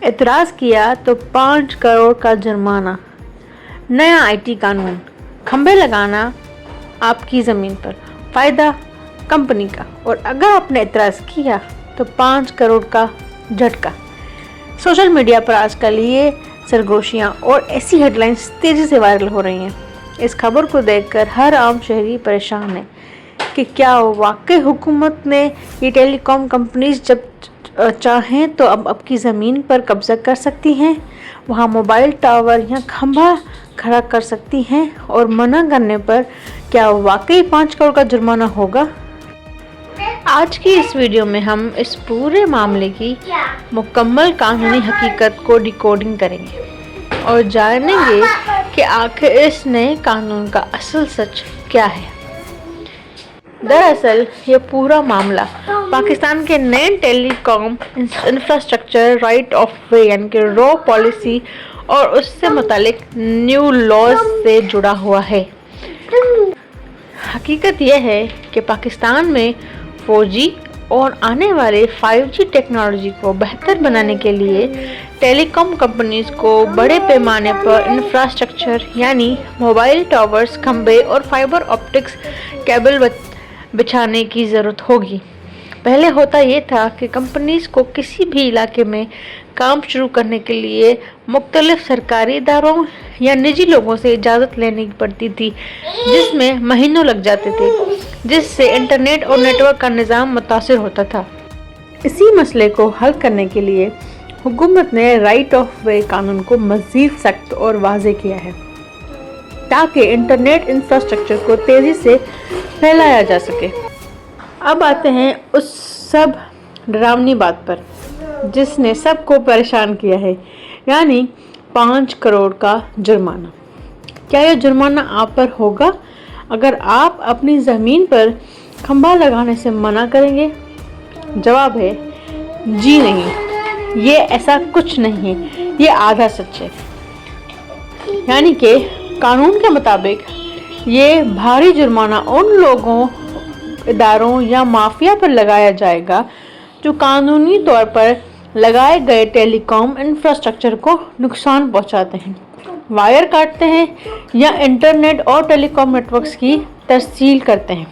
اعتراض کیا تو 5 کروڑ کا جرمانہ۔ نیا IT قانون، کھمبے لگانا آپ کی زمین پر، فائدہ کمپنی کا، اور اگر آپ نے اعتراض کیا تو 5 کروڑ کا جھٹکا۔ سوشل میڈیا پر آج کل یہ سرگوشیاں اور ایسی ہیڈ لائنز تیزی سے وائرل ہو رہی ہیں۔ اس خبر کو دیکھ کر ہر عام شہری پریشان ہے کہ کیا واقعی حکومت نے یہ ٹیلی کام کمپنیز جب چاہیں تو اب کی زمین پر قبضہ کر سکتی ہیں، وہاں موبائل ٹاور یا کھمبا کھڑا کر سکتی ہیں، اور منع کرنے پر کیا واقعی 5 کروڑ کا جرمانہ ہوگا؟ آج کی اس ویڈیو میں ہم اس پورے معاملے کی مکمل قانونی حقیقت کو ڈیکوڈنگ کریں گے اور جانیں گے کہ آخر اس نئے قانون کا اصل سچ کیا ہے۔ دراصل یہ پورا معاملہ پاکستان کے نئے ٹیلی کام انفراسٹرکچر رائٹ آف وے یعنی کہ رو پالیسی اور اس سے متعلق نیو لاز سے جڑا ہوا ہے۔ حقیقت یہ ہے کہ پاکستان میں 4G اور آنے والے 5G ٹیکنالوجی کو بہتر بنانے کے لیے ٹیلی کام کمپنیز کو بڑے پیمانے پر انفراسٹرکچر یعنی موبائل ٹاورز، کھمبے اور فائبر آپٹکس کیبل بچھانے کی ضرورت ہوگی۔ پہلے ہوتا یہ تھا کہ کمپنیز کو کسی بھی علاقے میں کام شروع کرنے کے لیے مختلف سرکاری اداروں یا نجی لوگوں سے اجازت لینی پڑتی تھی، جس میں مہینوں لگ جاتے تھے، جس سے انٹرنیٹ اور نیٹ ورک کا نظام متاثر ہوتا تھا۔ اسی مسئلے کو حل کرنے کے لیے حکومت نے رائٹ آف وے قانون کو مزید سخت اور واضح کیا ہے تاکہ انٹرنیٹ انفراسٹرکچر کو تیزی سے پھیلایا جا سکے۔ اب آتے ہیں اس سب ڈراؤنی بات پر جس نے سب کو پریشان کیا ہے، یعنی 5 کروڑ کا جرمانہ۔ کیا یہ جرمانہ آپ پر ہوگا اگر آپ اپنی زمین پر کھمبا لگانے سے منع کریں گے؟ جواب ہے جی نہیں، یہ ایسا کچھ نہیں ہے، یہ آدھا سچ ہے۔ یعنی کہ قانون کے مطابق یہ بھاری جرمانہ ان لوگوں، اداروں یا مافیا پر لگایا جائے گا جو قانونی طور پر لگائے گئے ٹیلی کام انفراسٹرکچر کو نقصان پہنچاتے ہیں، وائر کاٹتے ہیں یا انٹرنیٹ اور ٹیلی کام نیٹ ورکس کی ترسیل کرتے ہیں،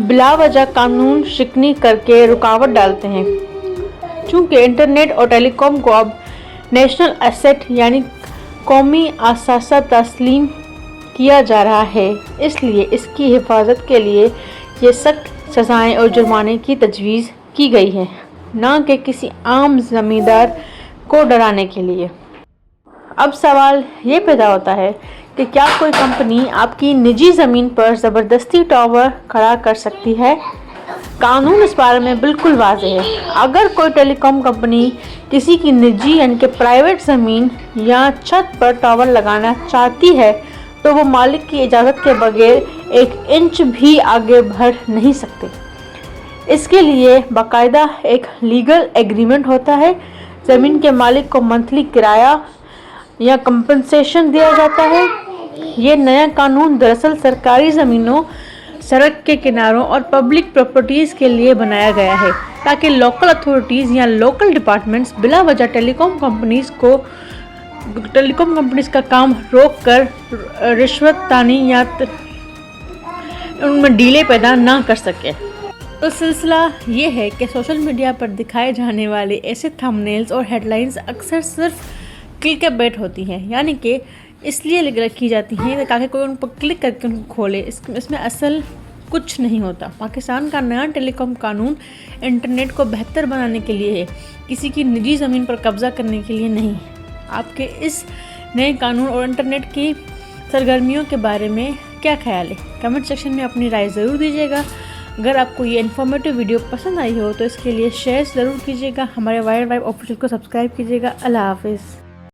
بلا وجہ قانون شکنی کر کے رکاوٹ ڈالتے ہیں۔ چونکہ انٹرنیٹ اور ٹیلی کام کو اب نیشنل ایسٹ یعنی قومی اثاثہ تسلیم کیا جا رہا ہے، اس لیے اس کی حفاظت کے لیے یہ سخت سزائیں اور جرمانے کی تجویز کی گئی ہے، نہ کہ کسی عام زمیندار کو ڈرانے کے لیے۔ اب سوال یہ پیدا ہوتا ہے کہ کیا کوئی کمپنی آپ کی نجی زمین پر زبردستی ٹاور کھڑا کر سکتی ہے؟ قانون اس بارے میں بالکل واضح ہے۔ اگر کوئی ٹیلی کام کمپنی کسی کی نجی یعنی کہ پرائیویٹ زمین یا چھت پر ٹاور لگانا چاہتی ہے تو وہ مالک کی اجازت کے بغیر 1 انچ بھی آگے بڑھ نہیں سکتے۔ اس کے لیے باقاعدہ ایک لیگل ایگریمنٹ ہوتا ہے۔ زمین کے مالک کو منتھلی کرایہ یا کمپنسیشن دیا جاتا ہے۔ یہ نیا قانون دراصل سرکاری زمینوں، سڑک کے کناروں اور پبلک پراپرٹیز کے لیے بنایا گیا ہے تاکہ لوکل اتھارٹیز یا لوکل ڈپارٹمنٹس بلا وجہ ٹیلی کام کمپنیز کا کام روک کر رشوت تانی یا ان میں ڈیلے پیدا نہ کر سکے۔ تو سلسلہ یہ ہے کہ سوشل میڈیا پر دکھائے جانے والے ایسے تھمب نیلز اور ہیڈ لائنز اکثر صرف کلک بیٹ ہوتی ہیں، یعنی کہ اس لیے رکھی جاتی ہیں تاکہ کوئی ان پر کلک کر کے ان کو کھولے۔ اس میں اصل کچھ نہیں ہوتا۔ پاکستان کا نیا ٹیلی کام قانون انٹرنیٹ کو بہتر بنانے کے لیے ہے، کسی کی نجی زمین پر قبضہ کرنے کے لیے نہیں۔ آپ کے اس نئے قانون اور انٹرنیٹ کی سرگرمیوں کے بارے میں کیا خیال ہے؟ کمنٹ سیکشن میں اپنی رائے ضرور دیجیے گا۔ اگر آپ کو یہ انفارمیٹیو ویڈیو پسند آئی ہو تو اس کے لیے شیئر ضرور کیجیے گا۔ ہمارے وائر وائب آفیشیل کو سبسکرائب کیجیے گا۔ اللہ حافظ۔